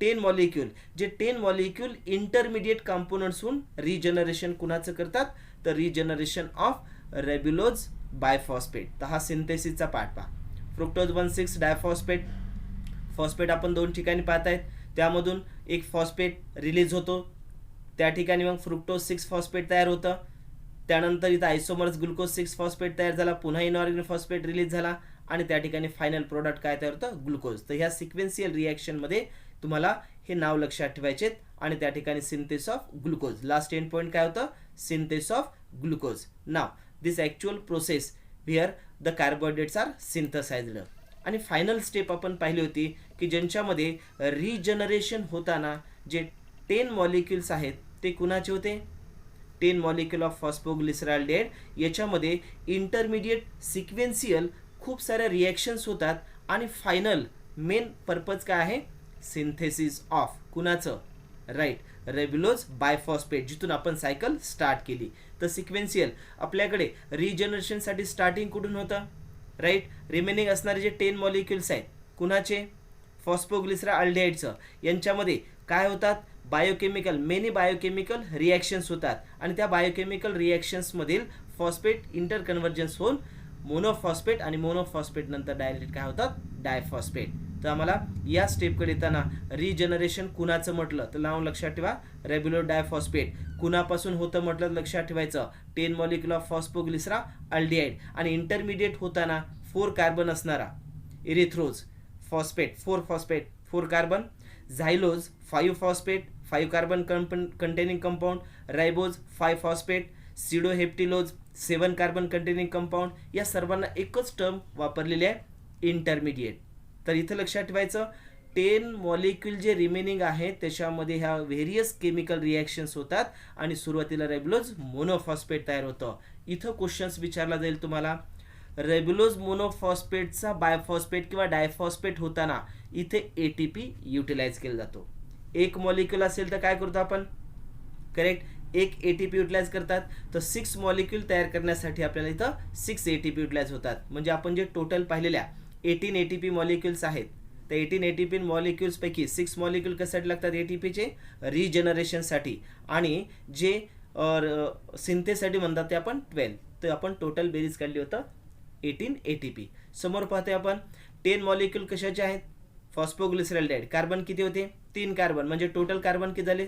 10 मॉलिक्यूल. जे 10 मॉलिक्यूल इंटरमिडिएट कंपोनंट्स होऊन रिजनरेशन कुणाचं करतात, तर रिजनरेशन ऑफ रेब्युलोज बायफॉस्फेट. तर हा सिंथेसिसचा पार्ट पहा. फ्रुक्टोज 1,6 डायफॉस्फेट फॉस्फेट आपण 2 ठिकाणी पाहत आहेत, त्यामधून एक फॉस्फेट रिलीज होतो, त्या ठिकाणी मग फ्रुक्टोज 6 फॉस्फेट तयार होतं. त्यानंतर इथं आयसोमर्स ग्लुकोज 6 फॉस्फेट तयार झाला, पुन्हा इनऑर्गॅनिक फॉस्फेट रिलीज झाला आणि त्या ठिकाणी फायनल प्रोडक्ट काय तयार होतं, ग्लुकोज. तर ह्या सिक्वेन्शियल रिॲक्शनमध्ये तुम्हाला हे नाव लक्षात ठेवायचे आणि त्या ठिकाणी synthesis of glucose. Last end point काय होतं, सिंथेसिस ऑफ ग्लुकोज. नाव this actual process where the carbohydrates are synthesised. आणि फायनल स्टेप आपण पाहिली होती की ज्यांच्यामध्ये रिजनरेशन होताना जे 10 मॉलिक्युल्स आहेत ते कुणाचे होते, 10 मॉलिक्युल ऑफ फॉस्फोग्लिसराल्डिहाइड. याच्यामध्ये इंटरमिडिएट सिक्वेन्शियल खूप साऱ्या रिॲक्शन्स होतात आणि फायनल मेन पर्पज काय आहे, सिंथेसिस ऑफ कुणाचं, राईट, रेब्युलोज बायफॉस्फेट, जिथून आपण सायकल स्टार्ट केली. तर सिक्वेन्शियल आपल्याकडे रिजनरेशनसाठी स्टार्टिंग कुठून होतं, राईट, रिमेनिंग असणारे जे 10 मॉलिक्युल्स आहेत कुणाचे, फॉस्फोग्लिसराल्डिहाइडचं. यांच्यामध्ये काय होतात, बायोकेमिकल मेनी बायोकेमिकल रिॲक्शन्स होतात आणि त्या बायोकेमिकल रिॲक्शन्समधील फॉस्फेट इंटर कन्व्हर्जन्स होऊन मोनोफॉस्फेट आणि मोनोफॉस्फेट नंतर डायरेक्ट काय होतात, डायफॉस्फेट. तर आम्हाला या स्टेपकडे येताना रिजनरेशन कुणाचं म्हटलं तर नाव लक्षात ठेवा, रेब्युलो डायफॉस्फेट. कुणापासून होतं म्हटलं लक्षात ठेवायचं, 10 मॉलिक्युल ऑफ फॉस्फोग्लिसरा अल्डिहाइड. आणि इंटरमिडिएट होताना 4 कार्बन असणारा erythrose phosphate 4 phosphate 4 carbon, xylose 5 phosphate 5 carbon containing compound, ribose 5 phosphate, sedoheptulose 7 carbon containing compound, या सर्वांना एकच टर्म वापरलेली आहे, इंटरमिडिएट. तर इथं लक्षात ठेवायचं 10 मॉलिक्यूल जे रिमेनिंग आहे त्याच्यामध्ये ह्या व्हेरियस केमिकल रिॲक्शन्स होतात आणि सुरुवातीला रेब्युलोज मोनोफॉस्फेट तयार होतं. इथं क्वेश्चन्स विचारला जाईल तुम्हाला, रेब्युलोज मोनोफॉस्फेटचा बायफॉस्फेट किंवा डायफॉस्फेट होताना इथे ATP युटिलाइज केला जातो. एक मॉलिक्यूल असेल तर काय करतो आपण, करेक्ट, एक ATP युटिलाइज करतात, तर 6 मॉलिक्यूल तयार करण्यासाठी आपल्याला इथं 6 ATP युटिलाइज होतात. म्हणजे आपण जे टोटल पाहिलेल्या 18 ATP मॉलिक्यूल्स आहेत, त्या 18 ATP मॉलिक्यूल्स पैकी 6 मॉलिक्यूल कशासाठी लागतात ATPचे, रिजनरेशनसाठी, आणि जे सिंथेसाठी म्हणतात ते आपण 12. तर आपण टोटल बेरीज काढली होतं 18 ATP. समोर पाहतोय आपण 10 मॉलिक्यूल कशाचे आहेत, फॉस्फोग्लिसरॉल्डिहाइड. कार्बन किती होते, 3 कार्बन, म्हणजे टोटल कार्बन किती झाले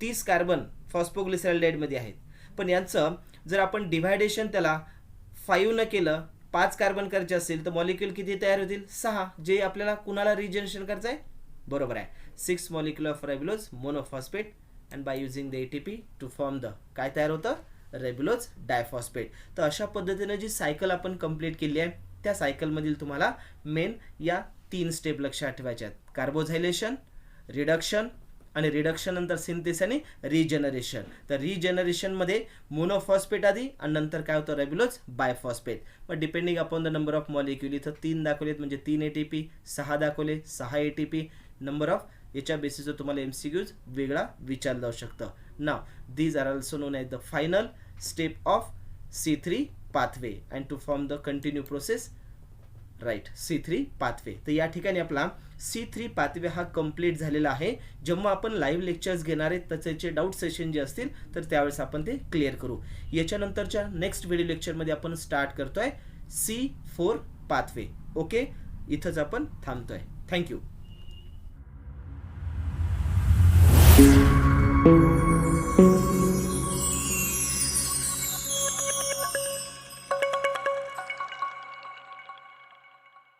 30 कार्बन फॉस्फोग्लिसरॉल्डिहाइडमध्ये आहेत. पण यांचं जर आपण डिव्हायडेशन त्याला 5 न केलं, 5 कार्बन करायचे असेल तर मॉलिक्यूल किती तयार होतील, 6, जे आपल्याला कुणाला रिजनरेशन करायचं आहे, बरोबर आहे, 6 molecule of ribulose monophosphate, and by using the ATP to form the, काय तयार होतं, रेब्युलोज डायफॉस्फेट. तर अशा पद्धतीने जी सायकल आपण कंप्लीट केली आहे, त्या सायकलमधील तुम्हाला मेन या 3 स्टेप लक्षात ठेवायच्या आहेत, कार्बोझायलेशन, रिडक्शन, आणि रिडक्शन नंतर सिंथेसिस आणि रिजनरेशन. तर रिजनरेशनमध्ये मोनोफॉस्फेट आधी आणि नंतर काय होतं, रेब्युलोज बायफॉस्फेट. मग depending upon the number of molecule, इथं 3 दाखवलेत म्हणजे 3 ATP, 6 दाखवले 6 ATP, नंबर ऑफ, याच्या बेसिसवर तुम्हाला MCQs वेगळा विचारलं जाऊ शकतं. नाव these are also known as the final step of C3 pathway and to form the continue process, right, C3 pathway. तर या ठिकाणी आपला C3 पाथवे हा कंप्लीट झालेला आहे. जेव्हा आपण लाईव्ह लेक्चर्स घेणार आहेत त्याचे डाऊट सेशन जे असतील तर त्यावेळेस आपण ते क्लिअर करू. याच्यानंतरच्या नेक्स्ट व्हिडिओ लेक्चरमध्ये आपण स्टार्ट करतोय C4 पाथवे. ओके, इथंच आपण थांबतोय. थँक्यू.